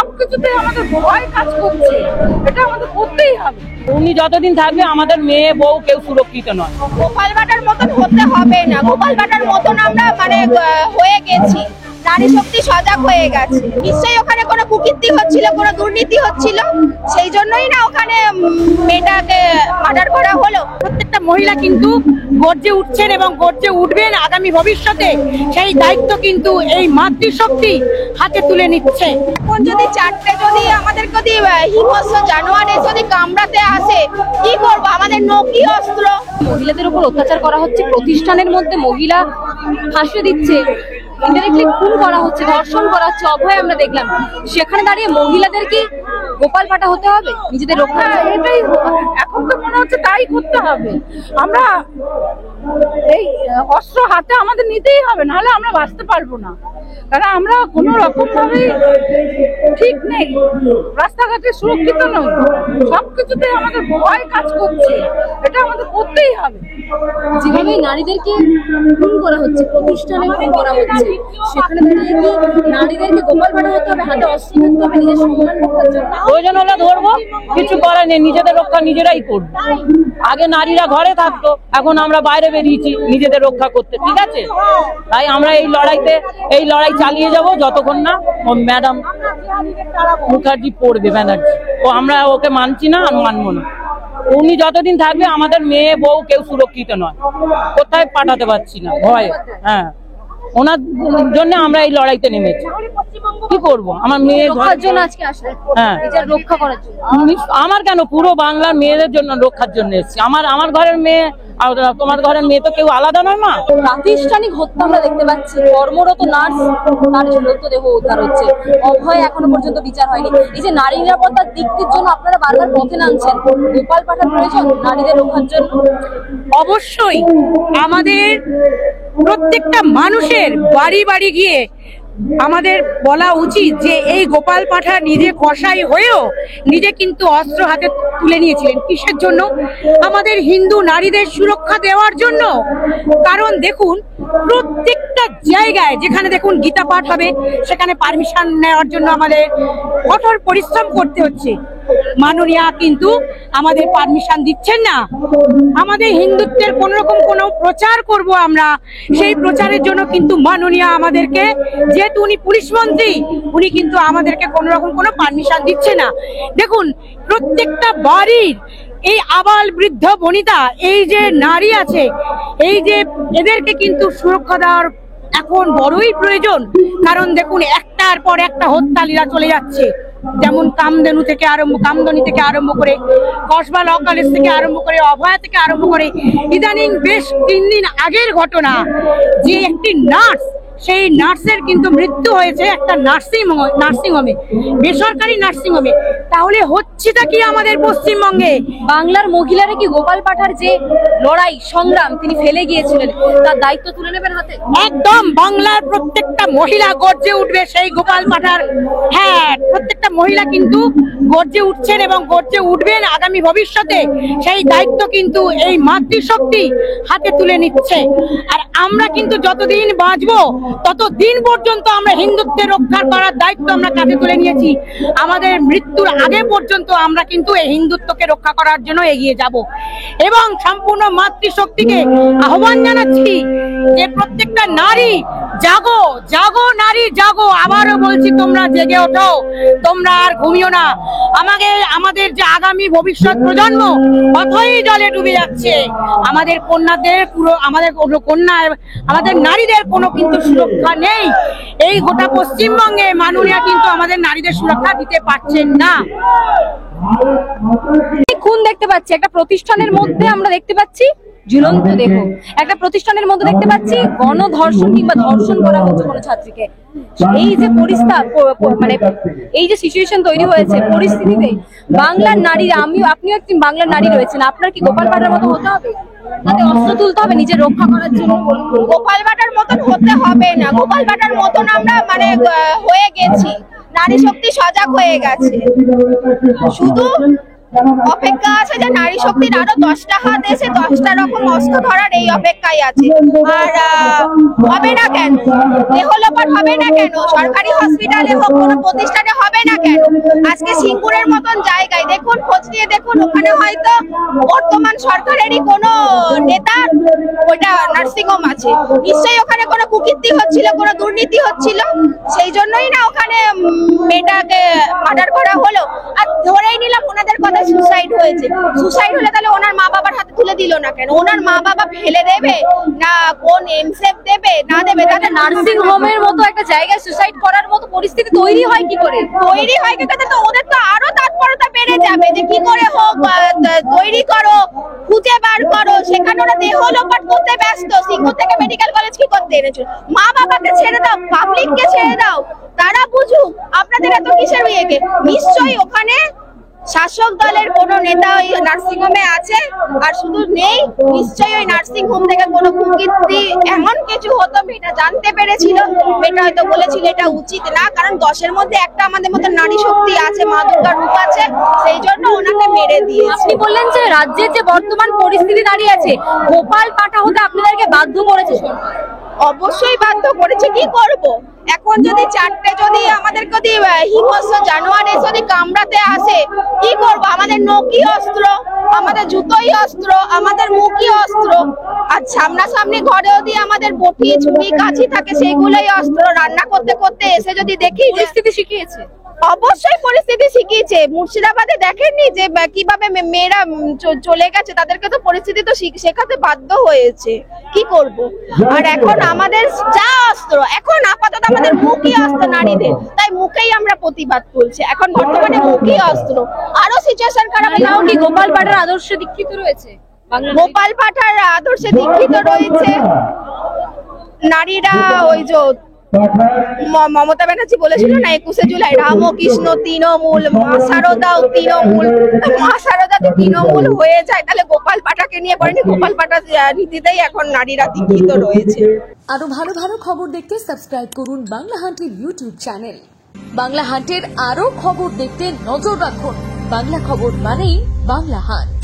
সবকিছুতে আমাদের ভয় কাজ করছে, এটা আমাদের করতেই হবে। উনি যতদিন থাকবে আমাদের মেয়ে বউ কেউ সুরক্ষিত নয়। গোপাল ভাটার মতন হতে হবে না, গোপাল ভাটার মতন আমরা হয়ে গেছি, নারী শক্তি সজাগ হয়ে গেছে। নিশ্চয়ই ওখানে কোনো কুকীর্তি হচ্ছিল, কোনো দুর্নীতি হচ্ছিল, সেই জন্যই না ওখানে মেয়েটাকে মার্ডার করা হলো। প্রত্যেকটা মহিলা কিন্তু গর্জে উঠছেন এবং গর্জে উঠবেন আগামী ভবিষ্যতে, সেই দায়িত্ব কিন্তু এই মাতৃশক্তি হাতে তুলে নিচ্ছে। এখন যদি চারটে যদি আমাদের যদি হিংস্র জানোয়ারে যদি কামড়াতে আসে, কি করবো? আমাদের নকি অস্ত্র। মহিলাদের উপর অত্যাচার করা হচ্ছে, প্রতিষ্ঠানের মধ্যে মহিলা ফাঁসিয়ে দিচ্ছে, ইনডাইরেক্টলি খুন করা হচ্ছে, ধর্ষণ করা হচ্ছে, অভয় আমরা দেখলাম। সেখানে দাঁড়িয়ে মহিলাদের কি গোপাল পাটা হতে হবে নিজেদের রক্ষা? এটাই এখন তো মনে হচ্ছে তাই করতে হবে। আমরা এই অস্ত্র হাতে আমাদের নিতেই হবে, নাহলে আমরা বাঁচতে পারবো না। কারণ আমরা কোনো রকম ভাবে ঠিক নেই, রাস্তাঘাটে সুরক্ষিত নই, সবকিছুতে আমাদের ভয় কাজ করছে, এটা আমাদের করতেই হবে। যেভাবে নারীদেরকে খুন করা হচ্ছে, প্রতিষ্ঠানে খুন করা হচ্ছে, সেখানে দাঁড়িয়ে কি নারীদেরকে গোপাল পাটা হতে হবে, হাতে অস্ত্র ধরতে হবে নিজের সম্মান রক্ষার জন্য? প্রয়োজন হলে ধরবো, কিছু করার নেই, নিজেদের রক্ষা নিজেরাই করবো। আগে নারীরা ঘরে থাকতো, এখন আমরা বাইরে বেরিয়েছি নিজেদের রক্ষা করতে, ঠিক আছে? তাই আমরা এই লড়াই চালিয়ে যাব যতক্ষণ না ম্যাডাম মুখার্জি পড়বে, ব্যানার্জি। আমরা ওকে মানছি না আর মানবো না। উনি যতদিন থাকবে আমাদের মেয়ে বউ কেউ সুরক্ষিত নয়, কোথায় পাঠাতে পারছি না ভয়ে। হ্যাঁ, ওনার জন্য আমরা এই লড়াইতে নেমেছি। কি করবো? আমার মেয়ে রক্ষার জন্য আজকে আসলে, হ্যাঁ, নিজের রক্ষা করার জন্য। আমার কেন, পুরো বাংলার মেয়েদের জন্য রক্ষার জন্য এসেছি। আমার ঘরের মেয়ে আর তোমার ঘরের মেয়ে তো কেউ আলাদা নয় মা। প্রাতিষ্ঠানিক হত্যা আমরা দেখতে পাচ্ছি, কর্মরত নার্স তার মৃতদেহ উদ্ধার হচ্ছে, অভয় এখনো পর্যন্ত বিচার হয়নি। এই যে নারী নিরাপত্তার দিকটির জন্য আপনারা বারবার পথে নামছেন, গোপাল পাঠার প্রয়োজন নারীদের রক্ষার জন্য। অবশ্যই আমাদের প্রত্যেকটা মানুষের বাড়ি বাড়ি গিয়ে আমাদের বলা উচিত যে এই গোপাল পাঠা নিজে কসাই হয়েও নিজে কিন্তু অস্ত্র হাতে তুলে নিয়েছিলেন। কিসের জন্য? আমাদের হিন্দু নারীদের সুরক্ষা দেওয়ার জন্য। কারণ দেখুন, প্রত্যেকটা জায়গায় যেখানে দেখুন গীতা পাঠ হবে, সেখানে পারমিশন নেওয়ার জন্য আমাদের কঠোর পরিশ্রম করতে হচ্ছে। মাননীয়া কিন্তু আমাদের পারমিশন দিচ্ছেন না। আমাদের হিন্দুত্বের কোন রকম কোনো প্রচার করব আমরা, সেই প্রচারের জন্য কিন্তু মাননীয়া আমাদেরকে, যেহেতু উনি পুলিশ মন্ত্রী, উনি কিন্তু আমাদেরকে কোন রকম কোনো পারমিশন দিচ্ছে না। দেখুন, প্রত্যেকটা বাড়ির এই আবাল বৃদ্ধ বনিতা, এই যে নারী আছে, এই যে এদেরকে কিন্তু সুরক্ষা দেওয়ার এখন বড়ই প্রয়োজন। কারণ দেখুন, একটার পর একটা হত্যালীলা চলে যাচ্ছে। যেমন কামধেনু থেকে কামদনি থেকে আরম্ভ করে, কসবা ল কলেজ থেকে আরম্ভ করে, অভয়া থেকে আরম্ভ করে, ইদানিং বেশ 3 দিন আগের ঘটনা যে একটি নার্স, সেই নার্সের কিন্তু মৃত্যু হয়েছে একটা নার্সিংহোমে, বেসরকারি নার্সিংহোমে। তাহলে হচ্ছেটা কি আমাদের পশ্চিমবঙ্গে? বাংলার মহিলারা কি গোপাল পাঠার যে লড়াই সংগ্রাম তিনি ফেলে গিয়েছিলেন, তার দায়িত্ব তুলে নেবেন হাতে? একদম, বাংলার প্রত্যেকটা মহিলা গর্জে উঠবে সেই গোপাল পাঠার। হ্যাঁ, প্রত্যেকটা মহিলা কিন্তু গর্জে উঠছেন এবং গর্জে উঠবেন আগামী ভবিষ্যতে, সেই দায়িত্ব কিন্তু এই মাতৃশক্তি হাতে তুলে নিচ্ছে। আর আমরা কিন্তু যতদিন বাঁচবো ততদিন পর্যন্ত আমরা হিন্দুত্বের রক্ষা করার দায়িত্ব আমরা কাঁধে তুলে নিয়েছি। আমাদের মৃত্যুর আগে পর্যন্ত আমরা কিন্তু এই হিন্দুত্বকে রক্ষা করার জন্য এগিয়ে যাব এবং সম্পূর্ণ মাতৃশক্তিকে আহ্বান জানাচ্ছি যে প্রত্যেকটা নারী জাগো, জাগো নারী জাগো। আবারও বলছি, তোমরা জেগে ওঠো, তোমরা আর ঘুমিও না। আমাদের যে আগামী ভবিষ্যৎ প্রজন্ম অথই জলে ডুবে যাচ্ছে। আমাদের কন্যাদের আমাদের নারীদের কোনো কিন্তু সুরক্ষা নেই। এই গোটা পশ্চিমবঙ্গে মাননীয়া কিন্তু আমাদের নারীদের সুরক্ষা দিতে পারছেন না। খুন দেখতে পাচ্ছি একটা প্রতিষ্ঠানের মধ্যে, আমরা দেখতে পাচ্ছি ঝুলন্ত দেহ, একটা প্রতিষ্ঠানের মধ্যে দেখতে পাচ্ছি গণধর্ষণ কিংবা ধর্ষণ করা হচ্ছে কোনো ছাত্রীকে। এই যে মানে এই যে সিচুয়েশন তৈরি হয়েছে, পরিস্থিতিতে বাংলার নারীরা, আপনিও একজন বাংলার নারী রয়েছেন, আপনার কি গোপাল পাঠার মতো হতে হবে, হাতে অস্ত্র তুলতে হবে নিজের রক্ষা করার জন্য? গোপাল ভাটার মতন হতে হবে না, গোপাল ভাটার মতন আমরা হয়ে গেছি, নারী শক্তি সজাগ হয়ে গেছে। শুধু অপেক্ষা আছে যে নারী শক্তির আরো 10টা হাত এসে 10টা রকম অস্ত্র ধরার এই অপেক্ষায় আছে। আর হবে না কেন, দেহলোপাট হবে না কেন, সরকারি হসপিটালে হোক, কোনো প্রতিষ্ঠানে হবে না কেন? আজকে সিঙ্গুরের মতন জায়গায় দেখুন, খোঁজ নিয়ে দেখুন, ওখানে হয়তো বর্তমান সরকারেরই কোনো নেতা ওইটা নার্সিং হোম আছে, নিশ্চয়ই ওখানে কোনো কুকীর্তি হচ্ছিল, কোনো দুর্নীতি হচ্ছিল, সেই জন্যই না ওখানে মেয়েটাকে মার্ডার করা হলো। আর ধরেই নিলাম ওনাদের কথা সুসাইড হয়েছে, সুসাইড হলে তাহলে ওনার মা বাবার হাতে তুলে দিল না কেন? ওনার মা বাবা ফেলে দেবে না কোন এমসেফ দেবে না দেবে? তাহলে নার্সিং হোমের মতো একটা জায়গায় সুসাইড করার মতো পরিস্থিতি তৈরি হয় কি করে? তৈরি হয় কি করে? তো ওদের তো আরো তৎপরতা বেড়ে যাবে যে কি করে হোক তৈরি করো, খুঁজে বার করো। সেখানে ওরা দেহ লোপাট করতে ব্যস্ত। সিঙ্গুর থেকে মেডিকেল কলেজ কি করতে এনেছো? মা বাবাকে ছেড়ে দাও, পাবলিককে ছেড়ে দাও, তারা বুঝুক। আপনাদের এত কিসের ইয়েকে? নিশ্চয়ই ওখানে শাসক দলের কোনো নেতা ওই নার্সিং হোমে আছে, আর শুধু নেই, নিশ্চয়ই ওই নার্সিং হোম থেকে কোনো কুকীর্তি এমন কিছু হতো, মেয়েটা জানতে পেরেছিল, মেয়েটা হয়তো বলেছিল এটা উচিত না, কারণ 10-এর মধ্যে একটা আমাদের মতো নারী শক্তি আছে, মা দুর্গার রূপ আছে, সেই জন্য ওনাকে মেরে দিয়েছে। আপনি বললেন যে রাজ্যের যে বর্তমান পরিস্থিতি দাঁড়িয়ে আছে, গোপাল পাঠা হতে আপনাদেরকে বাধ্য করেছে সরকার। অবশ্যই বাধ্য করেছে, কি করব? এখন যদি চারটে যদি আমাদের যদি হিংস্র জানোয়ার এসে যদি কামড়াতে আসে, কি করব? আমাদের নখি অস্ত্র, আমাদের জুতোই অস্ত্র, আমাদের মুখই অস্ত্র, আর সামনাসামনি ঘরেও দিয়ে আমাদের বটি ছুরি কাছি থাকে, সেগুলোই অস্ত্র। রান্না করতে করতে এসে যদি দেখি যে পরিস্থিতি শিখিয়েছে, অবশ্যই পরিস্থিতি শিখিয়েছে। মুর্শিদাবাদে দেখেননি যে কিভাবে মেয়েরা চলে গেছে, তাদেরকে তো পরিস্থিতি তো শেখাতে বাধ্য হয়েছে, কি করব? আর এখন আমাদের যা অস্ত্র, এখন আপাতত আমাদের মুখই অস্ত্র নারীদের, তাই মুখেই আমরা প্রতিবাদ তুলছি। এখন বর্তমানে মুখই অস্ত্র, আরো সিচুয়েশন খারাপ। নাও কি গোপাল পাঠার আদর্শে দীক্ষিত রয়েছে? গোপাল পাঠার আদর্শে দীক্ষিত রয়েছে নারীরা। ওই যে মমতা ব্যানার্জি বলেছিল না 21শে জুলাই, রামকৃষ্ণ তৃণমূল, মা শারদাও তৃণমূল। মা শারদা যদি তৃণমূল হয়ে যায়, তাহলে গোপাল পাঠাকে নিয়ে বলেনি, গোপাল পাঠা নীতিতেই এখন নারীরা দীক্ষিত রয়েছে। আরো ভালো ভালো খবর দেখতে সাবস্ক্রাইব করুন বাংলা হান্টের ইউটিউব চ্যানেল। বাংলা হান্টের আরো খবর দেখতে নজর রাখুন। বাংলা খবর মানেই বাংলা হান্ট।